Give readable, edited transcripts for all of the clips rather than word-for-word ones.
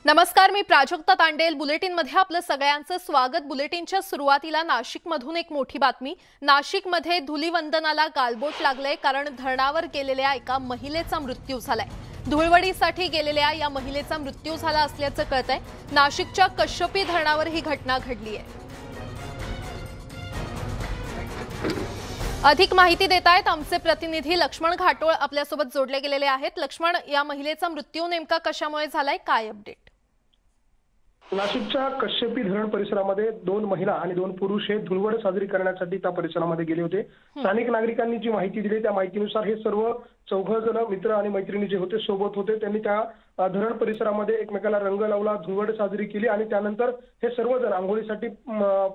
नमस्कार, मी प्राजक्ता तांडेल। बुलेटिनमध्ये आपलं सगळ्यांचं स्वागत। बुलेटिनच्या सुरुवातीला नाशिकमधून एक मोठी बातमी। नाशिकमध्ये धुलीवंदनाला गालबोट लागले कारण धरणावर गेलेल्या एका महिलेचा मृत्यू झालाय। धुळवडीसाठी गेलेल्या या महिलेचा मृत्यू झाला असल्याचं कळतंय। नाशिकच्या कश्यपी धरणावर ही घटना घडली आहे। अधिक माहिती देत आहेत आमचे प्रतिनिधी लक्ष्मण घाटोळ आपल्यासोबत जोडले गेलेले आहेत। लक्ष्मण, या महिलेचा मृत्यू नेमका कशामुळे झालाय, काय अपडेट? नाशिकच्या कश्यपी धरण परिसरामध्ये 2 महिला आणि 2 पुरुष हे धुळवड साजरी करण्यासाठी त्या परिसरामध्ये गेले होते। स्थानिक नागरिकांनी जी माहिती दिली त्या माहितीनुसार हे सर्व 4 जण मित्र आणि मैत्रिणी जे होते सोबत होते। त्यांनी त्या धरण परिसरामध्ये एकमेकाला रंग लावला, धुळवड साजरी केली आणि त्यानंतर हे सर्वजण आंघोळीसाठी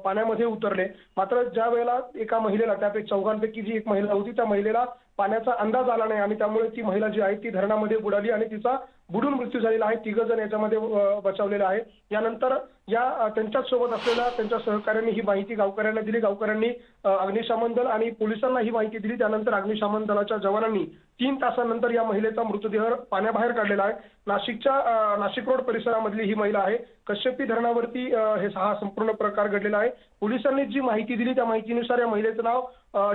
पाण्यामध्ये उतरले। मात्र ज्या वेळेला एका महिलेला, त्यापैकी 4 जी एक महिला होती, त्या महिलेला पाण्याचा अंदाज आला नाही आणि त्यामुळे ती महिला जी आहे ती धरणामध्ये बुडाली आणि तिचा बुडून मृत्यू झालेला आहे। 3 जण याच्यामध्ये बचावलेले आहे। यानंतर त्यांच्याच सोबत असलेल्या त्यांच्या सहकार्यांनी ही माहिती गावकऱ्यांना दिली। गावकऱ्यांनी अग्निशमन दल आणि पोलिसांना ही माहिती दिली। त्यानंतर अग्निशमन दलाच्या जवानांनी 3 तासानंतर या महिलेचा मृतदेह पाण्याबाहेर काढलेला आहे। नाशिक रोड परिसरामधली ही महिला आहे। कश्यपी धरणावरती हे संपूर्ण प्रकार घडलेला आहे। पोलिसांनी जी माहिती दिली त्या माहितीनुसार या महिलेचं नाव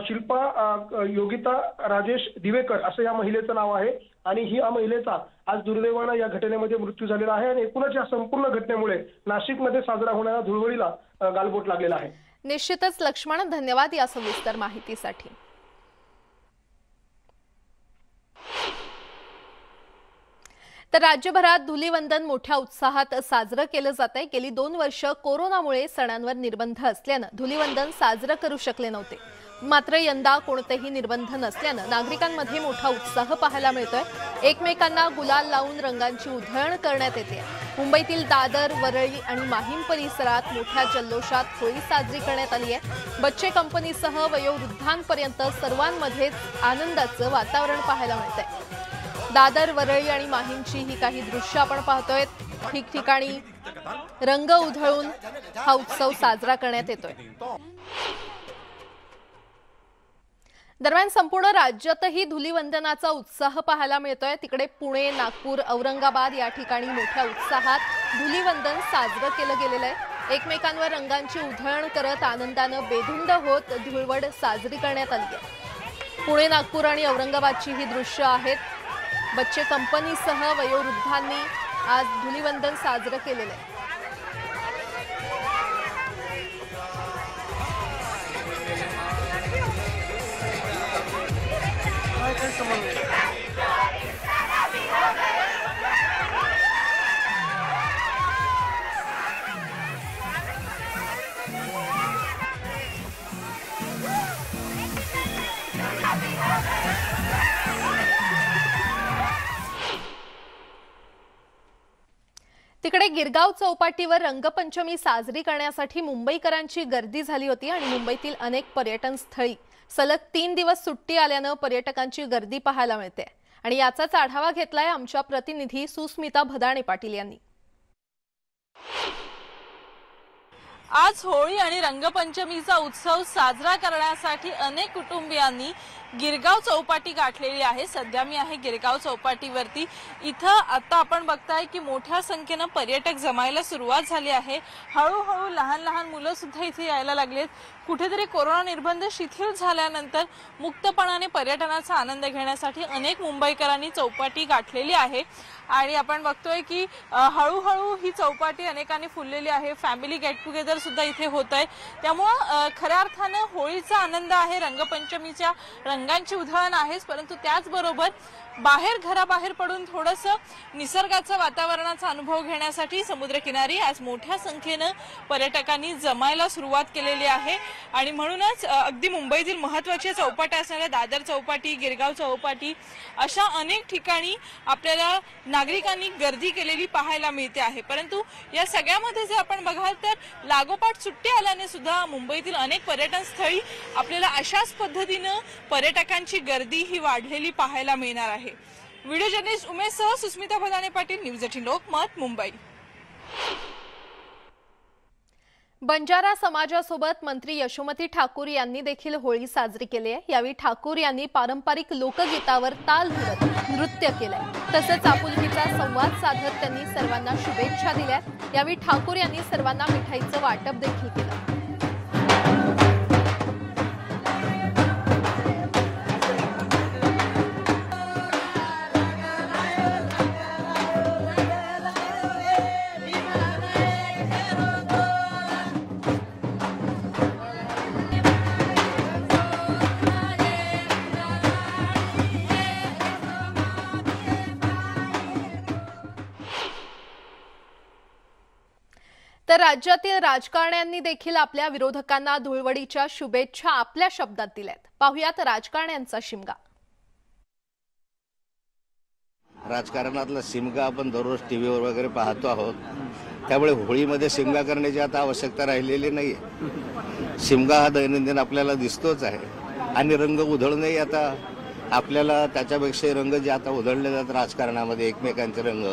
शिल्पा योगिता राजेश दिवेकर असं या महिलेचं नाव आहे आणि ही महिलेचा आज दुर्दैवानं या घटनेमध्ये मृत्यू झालेला आहे आणि एकूणच या संपूर्ण घटनेमुळे नाशिकमध्ये साजरा होणाऱ्या धुळवडीला गालबोट लागलेला आहे। निश्चितच लक्ष्मण, धन्यवाद या सविस्तर माहितीसाठी। तर राज्यभरात धुलीवंदन मोठ्या उत्साहात साजरं केलं जातंय। गेली 2 वर्ष कोरोनामुळे सणांवर निर्बंध असल्यानं धुलीवंदन साजरं करू शकले नव्हते। मात्र यंदा कोणतेही निर्बंध नसल्यानं नागरिकांमध्ये मोठा उत्साह पाहायला मिळतोय। एकमेकांना गुलाल लावून रंगांची उधळण करण्यात येते। मुंबईतील दादर, वरळी आणि माहीम परिसरात मोठ्या जल्लोषात होळी साजरी करण्यात आली आहे। बच्चे कंपनीसह वयोवृद्धांपर्यंत सर्वांमध्येच आनंदाचं वातावरण पाहायला मिळतंय। दादर, वरळी आणि माहीमची ही काही दृश्य आपण पाहतोय। ठिकठिकाणी रंग उधळून हा उत्सव साजरा करण्यात येतोय। दरम्यान संपूर्ण राज्यातही धुलीवंदनाचा उत्साह पाहायला मिळतोय। तिकडे पुणे, नागपूर, औरंगाबाद या ठिकाणी मोठ्या उत्साहात धुलीवंदन साजरं केलं गेलेलं आहे। एकमेकांवर रंगांची उधळण करत आनंदानं बेधुंद होत धुळवड साजरी करण्यात आली आहे। पुणे, नागपूर आणि औरंगाबादची ही दृश्य आहेत। बच्चे कंपनीसह वयोवृद्धांनी आज धुलीवंदन साजरं केलेलं आहे। तिकडे गिरगाव चौपाटीवर रंगपंचमी साजरी करण्यासाठी मुंबईकरांची गर्दी झाली होती आणि मुंबईतील अनेक पर्यटन स्थळी सलग 3 दिवस सुट्टी आल्यानं पर्यटकांची गर्दी पाहायला मिळते आणि याचाच आढावा घेतलाय आमच्या प्रतिनिधी सुस्मिता भदाणे पाटील यांनी। आज होळी आणि रंगपंचमीचा उत्सव साजरा करण्यासाठी अनेक कुटुंबियांनी गिरगाव चौपाटी गाठलेली आहे। सध्या मी आहे गिरगाव चौपाटीवरती। इथं आता आपण बघताय की मोठ्या संख्येने पर्यटक जमायला सुरुवात झाली आहे। हळूहळू लहान लहान मुलं सुद्धा इथे यायला लागलेत। कुठेतरी कोरोना निर्बंध शिथिल झाल्यानंतर मुक्तपणाने पर्यटनाचा आनंद घेण्यासाठी अनेक मुंबईकरांनी चौपाटी गाठलेली आहे आणि आपण बघतोय की हळूहळू ही चौपाटी अनेकांनी फुललेली आहे। फॅमिली गेट टुगेदर सुद्धा इथे होत आहे। त्यामुळे खऱ्या अर्थाने होळीचा आनंद आहे, रंगपंचमीच्या रंगांची उधळण आहेच, परंतु त्याचबरोबर घराबाहेर पडून थोडंसं निसर्गाचा वातावरणाचा अनुभव घेण्यासाठी समुद्रकिनारी आज मोठ्या संख्येने पर्यटकांनी जमायला सुरुवात केलेली आहे आणि म्हणूनच अगदी मुंबईतील महत्त्वाच्या चौपाट्या असणाऱ्या दादर चौपाटी, गिरगाव चौपाटी अशा अनेक ठिकाणी आपल्याला नागरिकांनी गर्दी केलेली पाहायला मिळते आहे। परंतु या सगळ्यामध्ये जर आपण बघाल तर लागोपाठ सुट्टी आल्याने सुद्धा मुंबईतील अनेक पर्यटन स्थळी आपल्याला अशाच पद्धतीने पर्यटकांची गर्दी ही वाढलेली पाहायला मिळणार आहे। व्हिडिओ जर्नलिस्ट उमेश सह सुस्मिता भदाणे पाटील, न्यूज 18 लोकमत, मुंबई। बंजारा समाजासोबत मंत्री यशोमती ठाकूर यांनी देखील होळी साजरी केली आहे। यावेळी ठाकूर यांनी पारंपरिक लोकगीतावर ताल धरत नृत्य केले। तसंच आपुलकीचा संवाद साधत त्यांनी सर्वांना शुभेच्छा दिल्या। यावेळी ठाकूर यांनी सर्वांना मिठाईचं वाटप देखील केलं। तर राज्यातील राजकारण्यांनी देखील आपल्या विरोधकांना धुळवडीच्या शुभेच्छा आपल्या शब्दात दिल्यात। पाहुयात राजकारण्यांचा शिमगा। राजकारणातला शिमगा आपण दररोज टीव्हीवर वगैरे पाहतो आहोत, त्यामुळे होळीमध्ये शिमगा करण्याची आता आवश्यकता राहिलेली नाहीये। शिमगा हा दैनंदिन आपल्याला दिसतोच आहे आणि रंग उधळणंही आता आपल्याला त्याच्यापेक्षा रंग जे आता उधळले जातात राजकारणामध्ये, एकमेकांचे रंग,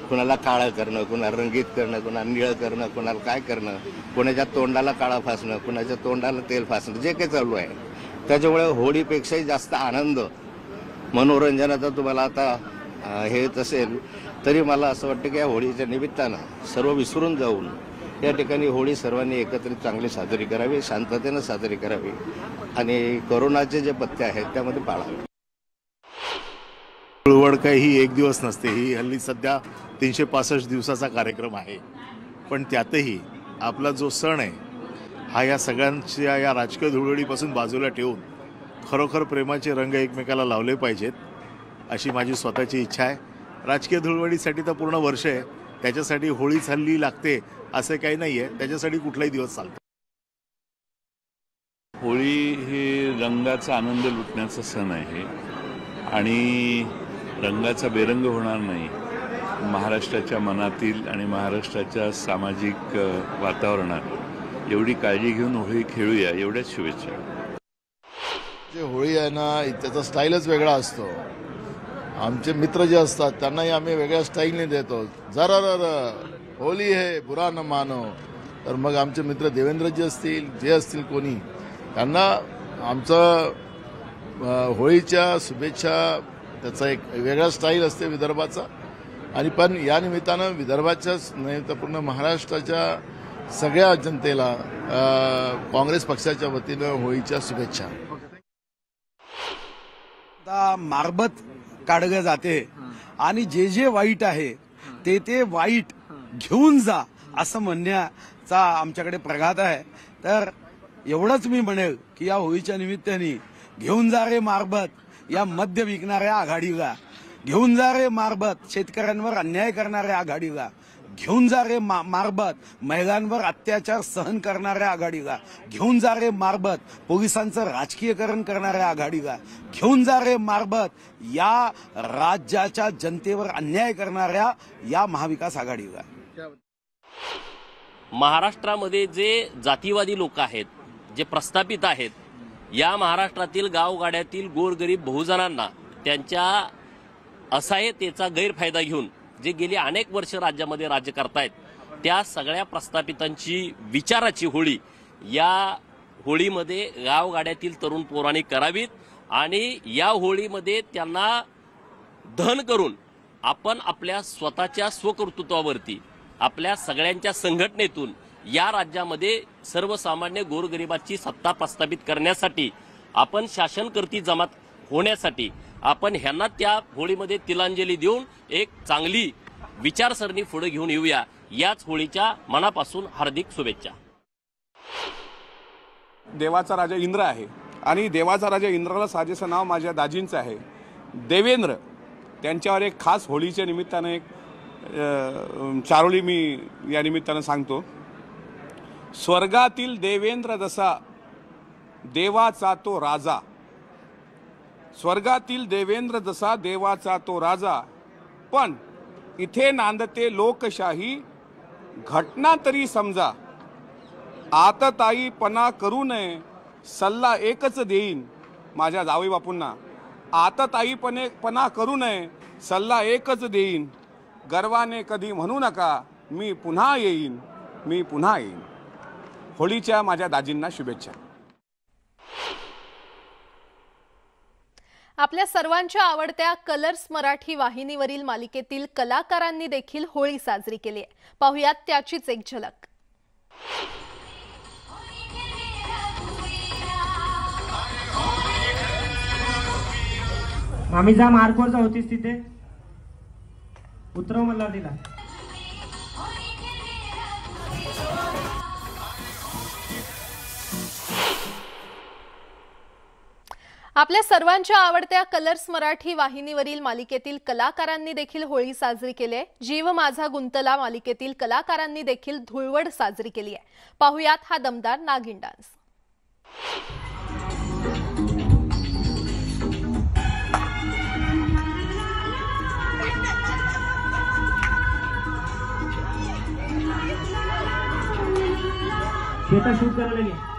कुणाला काळं करणं, कुणाला रंगीत करणं, कुणाला निळं करणं, कुणाला काय करणं, कुणाच्या तोंडाला काळा फासणं, कुणाच्या तोंडाला तेल फासणं, जे काही चालू आहे त्याच्यामुळे होळीपेक्षाही जास्त आनंद मनोरंजनाचा तुम्हाला आता हेच असेल। तरी मला असं वाटतं की या होळीच्या निमित्तानं सर्व विसरून जाऊन या ठिकाणी होळी सर्वांनी एकत्रित चांगली साजरी करावी, शांततेनं साजरी करावी आणि कोरोनाचे जे पथ्य आहेत त्यामध्ये पाळावे। धुळवड काही ही एक दिवस नसते, ही हल्ली सध्या 365 दिवसाचा कार्यक्रम आहे। पण त्यातही आपला जो सण आहे हा या सगळ्यांच्या या राजकीय धुळवडीपासून बाजूला ठेवून खरोखर प्रेमाचे रंग एकमेकाला लावले पाहिजेत, अशी माझी स्वतःची इच्छा आहे। राजकीय धुळवडीसाठी तर पूर्ण वर्ष आहे, त्याच्यासाठी होळीच हल्ली लागते असं काही नाही आहे, त्याच्यासाठी कुठलाही दिवस चालतो। होळी हे रंगाचा आनंद लुटण्याचा सण आहे आणि रंगाचा बेरंग होणार नाही। महाराष्ट्राच्या मनातील आणि महाराष्ट्राच्या सामाजिक वातावरणात एवढी काळजी घेऊन होळी खेळूया, एवढ्याच शुभेच्छा। जे होळी आहे ना त्याचा स्टाईलच वेगळा असतो। आमचे मित्र जे असतात त्यांनाही आम्ही वेगळ्या स्टाईलने देतो, जरा होली है बुरा न मानो। तर मग आमचे मित्र देवेंद्रजी असतील, जे असतील कोणी, त्यांना आमचं होळीच्या शुभेच्छा, त्याचा एक वेगळा स्टाईल असते विदर्भाचा। आणि पण या निमित्तानं विदर्भाच्याच नाही तर पूर्ण महाराष्ट्राच्या सगळ्या जनतेला काँग्रेस पक्षाच्या वतीनं होळीच्या शुभेच्छा। मारबत काढलं जाते आणि जे जे वाईट आहे ते वाईट घेऊन जा असं म्हणण्याचा आमच्याकडे प्रघात आहे। तर एवढंच मी म्हणेल की या होळीच्या निमित्ताने घेऊन जा रे मारबत या मद्य विकणाऱ्या आघाडीला, घेऊन जा रे मारबत शेतकऱ्यांवर अन्याय करणाऱ्या आघाडीला, घेऊन जा रे मारबत महिलांवर अत्याचार सहन करणाऱ्या आघाडीला, घेऊन जा रे मारबत पोलिसांचं राजकीयकरण करणाऱ्या आघाडीला, घेऊन जा रे मारबत या राज्याच्या जनतेवर अन्याय करणाऱ्या या महाविकास आघाडीला। महाराष्ट्रामध्ये जे जातीवादी लोक आहेत, जे प्रस्थापित आहेत, या महाराष्ट्रातील गावगाड्यातील गोरगरीब बहुजनांना त्यांच्या असहाय्यतेचा गैरफायदा घेऊन जे गेली अनेक वर्ष राज्यामध्ये राज्य करतायत, त्या सगळ्या प्रस्थापितांची विचाराची होळी या होळीमध्ये गावगाड्यातील तरुण पोरांनी करावीत आणि या होळीमध्ये त्यांना दहन करून आपण आपल्या स्वतःच्या स्वकर्तृत्वावरती, आपल्या सगळ्यांच्या संघटनेतून या राज्यामध्ये सर्वसामान्य गोरगरिबाची सत्ता प्रस्थापित करण्यासाठी, आपण शासनकर्ती जमात होण्यासाठी आपण ह्यांना त्या होळीमध्ये तिलांजली देऊन एक चांगली विचारसरणी पुढे घेऊन येऊया। याच होळीच्या मनापासून हार्दिक शुभेच्छा। देवाचा राजा इंद्र आहे आणि देवाचा राजा इंद्राला साजेसं नाव माझ्या दाजींचं आहे, देवेंद्र। त्यांच्यावर एक खास होळीच्या निमित्तानं एक चारोळी मी या निमित्तानं सांगतो। स्वर्गातील देवेंद्र जसा देवाचा तो राजा, स्वर्गातील देवेंद्र जसा देवाचा तो राजा, पण इथे नांदते लोकशाही, घटना तरी समजा, आतताईपणा करू नये, सल्ला एकच देईन। माझ्या जावई बापूंना आतताईपणा करू नये, सल्ला एकच देईन, गर्वाने कधी म्हणू नका, मी पुन्हा येईन, मी पुन्हा येईन। होळीच्या माझ्या दाजींना शुभेच्छा। आपल्या सर्वांच्या आवडत्या कलर्स मराठी वाहिनीवरील मालिकेतील कलाकारांनी देखील होळी साजरी केली आहे. पाहुयात त्याचीच एक झलक. आम्ही जा मार्कवरचा होतीस तिथे उतरव मला दिला. आपल्या सर्वांच्या आवडत्या कलर्स मराठी वाहिनीवरील मालिकेतील कलाकारांनी देखील होळी साजरी केली आहे. जीव माझा गुंतला मालिकेतील कलाकारांनी देखील धुळवड साजरी केली आहे. पाहुयात हा दमदार नागिन डान्स. बेटा शूट करायला लगे.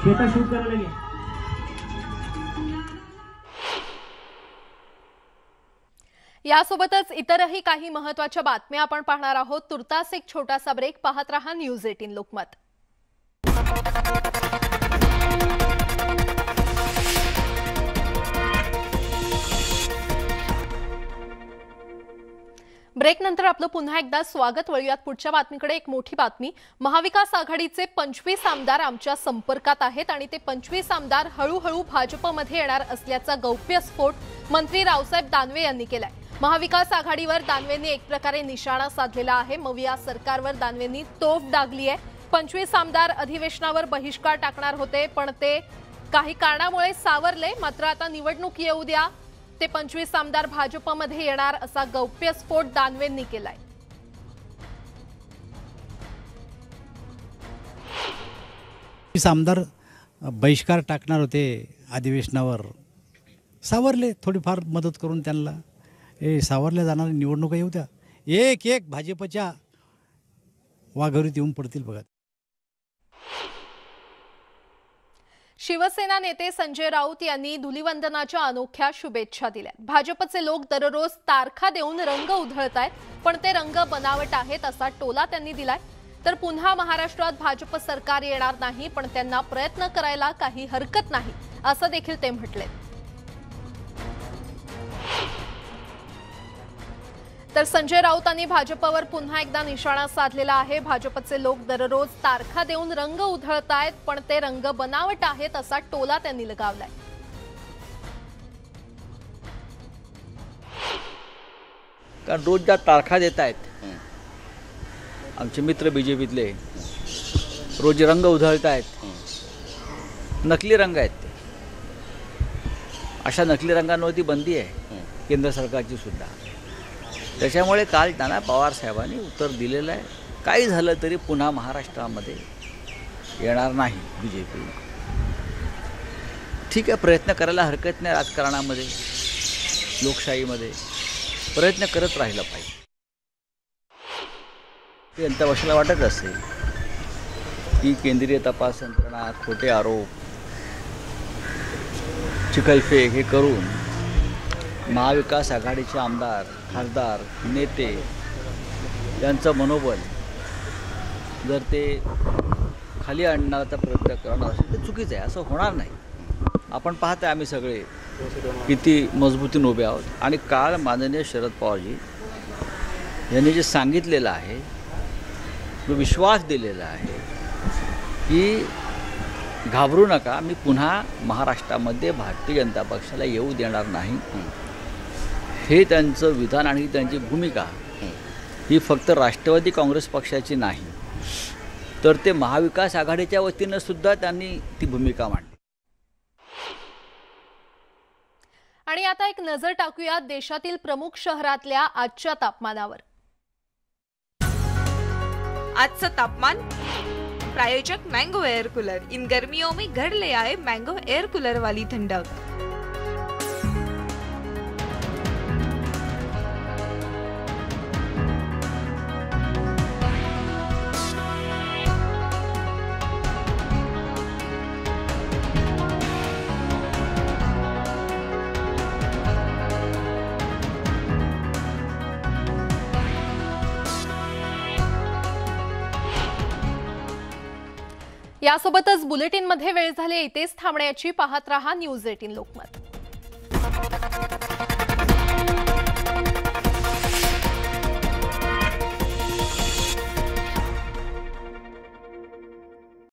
बेटा शूट करायला लगे. यासोबतच इतरही काही महत्त्वाच्या बातम्या आपण पाहणार आहोत. तुर्तास एक छोटासा ब्रेक. पाहत रहा न्यूज 18 लोकमत. ब्रेक नंतर आपलं पुन्हा एकदा स्वागत. वळूयात पुढच्या बातमीकडे. एक मोठी बातमी. महाविकास आघाडीचे 25 आमदार आमच्या संपर्कात आहेत आणि ते 25 आमदार हळूहळू भाजपमध्ये येणार असल्याचा गौप्यस्फोट मंत्री रावसाहेब दानवे यांनी केलाय. महाविकास आघाडीवर दानवेंनी एक प्रकारे निशाणा साधलेला आहे. मविया सरकारवर दानवेंनी तोफ डागली आहे. 25 आमदार अधिवेशनावर बहिष्कार टाकणार होते, पण ते काही कारणामुळे सावरले. मात्र आता निवडणूक येऊ द्या, ते 25 आमदार भाजपमध्ये येणार असा गौप्यस्फोट दानवेंनी केलाय. आमदार बहिष्कार टाकणार होते अधिवेशनावर, सावरले. थोडीफार मदत करून त्यांना सावरल्या जाणार. निवडणुका येऊ द्या, एक एक भाजपच्या वाघावरीत येऊन पडतील बघा. शिवसेना नेते संजय राऊत यांनी धुलीवंदनाच्या अनोख्या शुभेच्छा दिल्या. भाजपचे लोक दररोज तारखा देऊन रंग उधळतायत, पण ते रंग बनावट आहेत असा टोला त्यांनी दिलाय. तर पुन्हा महाराष्ट्रात भाजप सरकार येणार नाही, पण त्यांना प्रयत्न करायला काही हरकत नाही असं देखील ते म्हटले. तर संजय राऊतांनी भाजपवर पुन्हा एकदा निशाणा साधलेला आहे. भाजपचे लोक दररोज तारखा देऊन रंग उधळतायत, पण ते रंग बनावट आहेत असा टोला त्यांनी लगावलाय. कारण रोज ज्या तारखा देत आहेत आमचे मित्र बीजेपीतले, रोज रंग उधळत आहेत, नकली रंग आहेत ते. अशा नकली रंगांवरती बंदी आहे केंद्र सरकारची सुद्धा. त्याच्यामुळे काल नाना पवार साहेबांनी उत्तर दिलेलं आहे, काही झालं तरी पुन्हा महाराष्ट्रामध्ये येणार नाही बीजेपी. ठीक आहे, प्रयत्न करायला हरकत नाही. राजकारणामध्ये, लोकशाहीमध्ये प्रयत्न करत राहिलं पाहिजे. जनता पक्षाला वाटत असेल की केंद्रीय तपास यंत्रणा खोटे आरोप, चिखलफेक हे करून महाविकास आघाडीचे आमदार, खासदार, नेते यांचं मनोबल जर ते खाली आणण्याचा प्रयत्न करणार असेल तर चुकीचं आहे. असं होणार नाही. आपण पाहतो आम्ही सगळे किती मजबूतीने उभे आहोत. आणि काल माननीय शरद पवारजी यांनी जे सांगितलेलं आहे, जो विश्वास दिलेला आहे की घाबरू नका, मी पुन्हा महाराष्ट्रामध्ये भारतीय जनता पक्षाला येऊ देणार नाही, हे त्यांचं विधान आणि त्यांची भूमिका ही फक्त राष्ट्रवादी काँग्रेस पक्षाची नाही, तर ते महाविकास आघाडीच्या वतीनं सुद्धा त्यांनी ती भूमिका मांडली. आणि आता एक नजर टाकूया देशातील प्रमुख शहरातल्या आजच्या तापमानावर. आजचं तापमान. प्रायोजक मैंगो एयर कूलर. इन गर्मियों में घर ले आए मैंगो एयर कूलर वाली ठंडक. यासोबतच बुलेटिनमध्ये वेळ झाली इथेच थांबण्याची. पाहत रहा न्यूज 18 लोकमत.